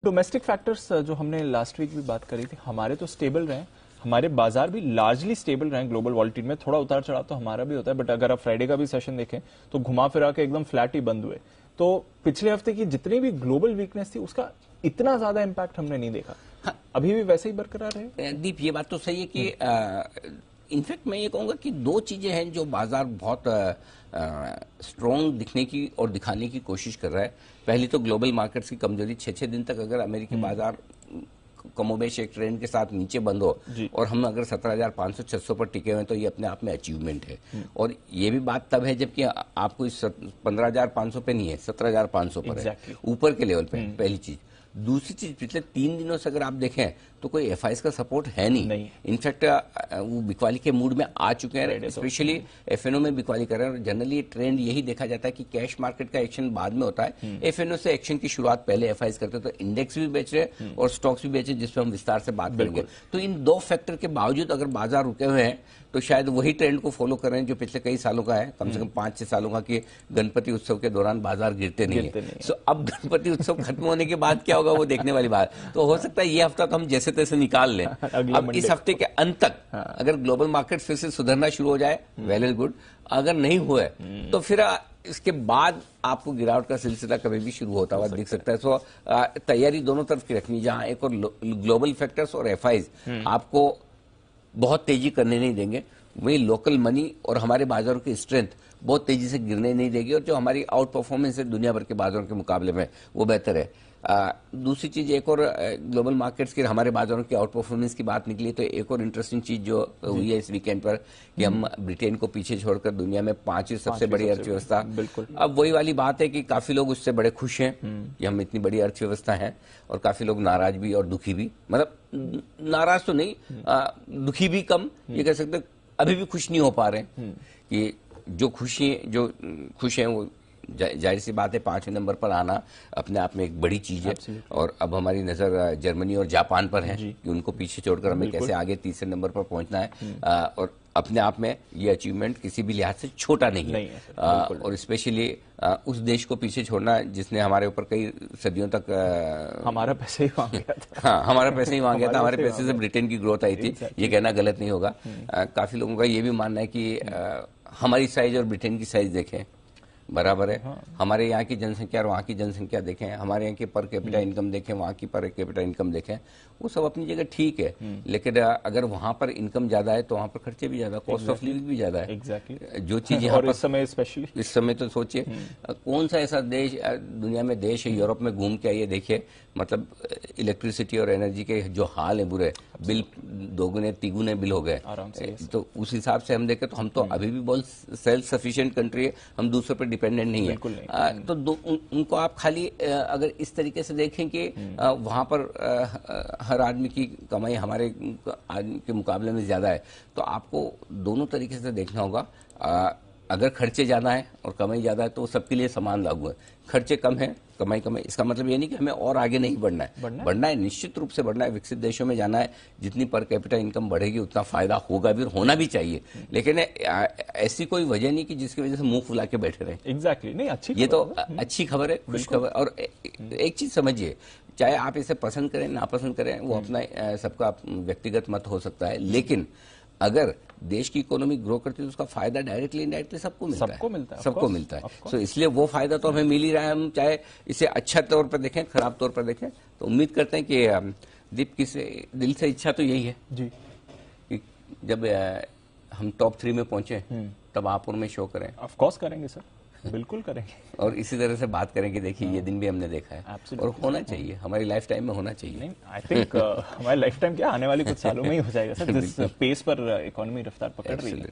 Domestic factors जो हमने last week भी बात करी थी, हमारे तो स्टेबल रहे, हमारे बाजार भी लार्जली स्टेबल रहे ग्लोबल वॉलेटिलिटी में। थोड़ा उतार चढ़ाव तो हमारा भी होता है, बट अगर आप फ्राइडे का भी सेशन देखें तो घुमा फिरा के एकदम फ्लैट ही बंद हुए। तो पिछले हफ्ते की जितनी भी ग्लोबल वीकनेस थी उसका इतना ज्यादा इम्पैक्ट हमने नहीं देखा। हाँ, अभी भी वैसे ही बरकरार है। दीप, ये बात तो सही है कि इनफैक्ट मैं ये कहूंगा कि दो चीजें हैं जो बाजार बहुत स्ट्रॉन्ग दिखने की और दिखाने की कोशिश कर रहा है। पहली तो ग्लोबल मार्केट्स की कमजोरी। 6-6 दिन तक अगर अमेरिकी बाजार कमोबेश एक ट्रेंड के साथ नीचे बंद हो और हम अगर 17,500-600 पर टिके हुए तो ये अपने आप में अचीवमेंट है। और ये भी बात तब है जबकि आपको इस 15,500 पे नहीं है, 17,500 पर है, ऊपर के लेवल पे। पहली चीज। दूसरी चीज, पिछले 3 दिनों से अगर आप देखें तो कोई एफआईएस का सपोर्ट है नहीं। इनफैक्ट वो बिकवाली के मूड में आ चुके हैं, स्पेशली एफएनओ में बिकवाली कर रहे हैं। और जनरली ट्रेंड यही देखा जाता है कि कैश मार्केट का एक्शन बाद में होता है, एफएनओ से एक्शन की शुरुआत पहले एफआईएस करते हैं। तो इंडेक्स भी बेच रहे हैं और स्टॉक्स भी बेच रहे हैं, जिसपे हम विस्तार से बात करेंगे। तो इन दो फैक्टर के बावजूद अगर बाजार रुके हुए हैं तो शायद वही ट्रेंड को फॉलो कर रहे हैं जो पिछले कई सालों का है, कम से कम 5-6 सालों का, कि गणपति उत्सव के दौरान बाजार गिरते नहीं है। सो अब गणपति उत्सव खत्म होने के बाद क्या होगा वो देखने वाली बात। तो हो सकता है ये हफ्ता तो हम जैसे तैसे निकाल लें। अब इस हफ्ते के अंत तक अगर ग्लोबल मार्केट फिर से सुधरना शुरू हो जाए, वेल एंड गुड। अगर नहीं हुआ तो फिर इसके बाद आपको गिरावट का सिलसिला कभी भी शुरू होता हुआ दिख सकता है। सो तैयारी दोनों तरफ की रखनी, जहां एक और ग्लोबल फैक्टर्स और एफआईज आपको बहुत तेजी करने नहीं देंगे, वही लोकल मनी और हमारे बाजारों की स्ट्रेंथ बहुत तेजी से गिरने नहीं देगी। और जो हमारी आउट परफॉर्मेंस है दुनिया भर के बाजारों के मुकाबले में, वो बेहतर है। दूसरी चीज, एक और ग्लोबल मार्केट्स की हमारे बाजारों की आउट परफॉर्मेंस की बात निकली तो एक और इंटरेस्टिंग चीज जो हुई है इस वीकेंड पर कि हम ब्रिटेन को पीछे छोड़कर दुनिया में 5वीं सबसे बड़ी अर्थव्यवस्था। अब वही वाली बात है कि काफी लोग उससे बड़े खुश हैं कि हम इतनी बड़ी अर्थव्यवस्था हैं, और काफी लोग नाराज भी और दुखी भी। मतलब नाराज तो नहीं, दुखी भी कम, ये कह सकते, अभी भी खुश नहीं हो पा रहे कि जो खुश हैं वो जाहिर सी बात है 5वें नंबर पर आना अपने आप में एक बड़ी चीज है। और अब हमारी नजर जर्मनी और जापान पर है कि उनको पीछे छोड़कर हमें कैसे आगे तीसरे नंबर पर पहुंचना है। और अपने आप में ये अचीवमेंट किसी भी लिहाज से छोटा नहीं है। और स्पेशली उस देश को पीछे छोड़ना जिसने हमारे ऊपर कई सदियों तक हमारा पैसे ही मांग गया था। हाँ, हमारा पैसे ही मांग गया था। हमारे पैसे से ब्रिटेन की ग्रोथ आई थी, ये कहना गलत नहीं होगा। काफी लोगों का ये भी मानना है कि हमारी साइज और ब्रिटेन की साइज देखें, बराबर है। हमारे यहाँ की जनसंख्या और वहाँ की जनसंख्या देखें, हमारे यहाँ की पर कैपिटा इनकम देखें, वहाँ की पर कैपिटा इनकम देखें, वो सब अपनी जगह ठीक है। लेकिन अगर वहाँ पर इनकम ज्यादा है तो वहाँ पर खर्चे भी ज्यादा, कॉस्ट ऑफ लिविंग भी ज्यादा है। जो चीज यहाँ पर इस समय स्पेशली इस समय तो सोचिए कौन सा ऐसा देश दुनिया में देश है, यूरोप में घूम के आइए, देखिए मतलब इलेक्ट्रिसिटी और एनर्जी के जो हाल है बुरे, बिल 2-3 बिल हो गए। तो उस हिसाब से हम देखें तो हम तो अभी भी बहुत सेल्फ सफिशिएंट कंट्री है, हम दूसरों पर डिपेंडेंट नहीं है। तो उनको आप खाली अगर इस तरीके से देखें कि वहां पर हर आदमी की कमाई हमारे आदमी के मुकाबले में ज्यादा है, तो आपको दोनों तरीके से देखना होगा। अगर खर्चे ज्यादा है और कमाई ज्यादा है तो सबके लिए समान लागू है। खर्चे कम है, कमाई कम है, इसका मतलब ये नहीं कि हमें और आगे नहीं बढ़ना है, निश्चित रूप से बढ़ना है, विकसित देशों में जाना है। जितनी पर कैपिटा इनकम बढ़ेगी उतना फायदा होगा भी और होना भी चाहिए। लेकिन ऐसी कोई वजह नहीं कि जिसकी वजह से मुंह फुला के बैठे रहे। एग्जैक्टली नहीं, अच्छी ये तो अच्छी खबर है, खुश खबर। और एक चीज समझिए, चाहे आप इसे पसंद करें नापसंद करें, वो अपना सबका व्यक्तिगत मत हो सकता है, लेकिन अगर देश की इकोनॉमी ग्रो करती है तो उसका फायदा डायरेक्टली इनडायरेक्टली सबको मिलता है। सो इसलिए वो फायदा तो हमें मिल ही रहा है। हम चाहे इसे अच्छा तौर पर देखें, खराब तौर पर देखें, तो उम्मीद करते हैं कि दीप की दिल से इच्छा तो यही है जी कि जब हम टॉप 3 में पहुंचे तब आप और में शो करें। ऑफ कोर्स करेंगे सर, बिल्कुल करेंगे। और इसी तरह से बात करें कि देखिए ये दिन भी हमने देखा है और होना चाहिए, हमारी लाइफ टाइम में होना चाहिए। आई थिंक हमारी लाइफ टाइम क्या आने वाले कुछ सालों में ही हो जाएगा सर, जिस पेस पर इकोनॉमी रफ्तार पकड़ रही है।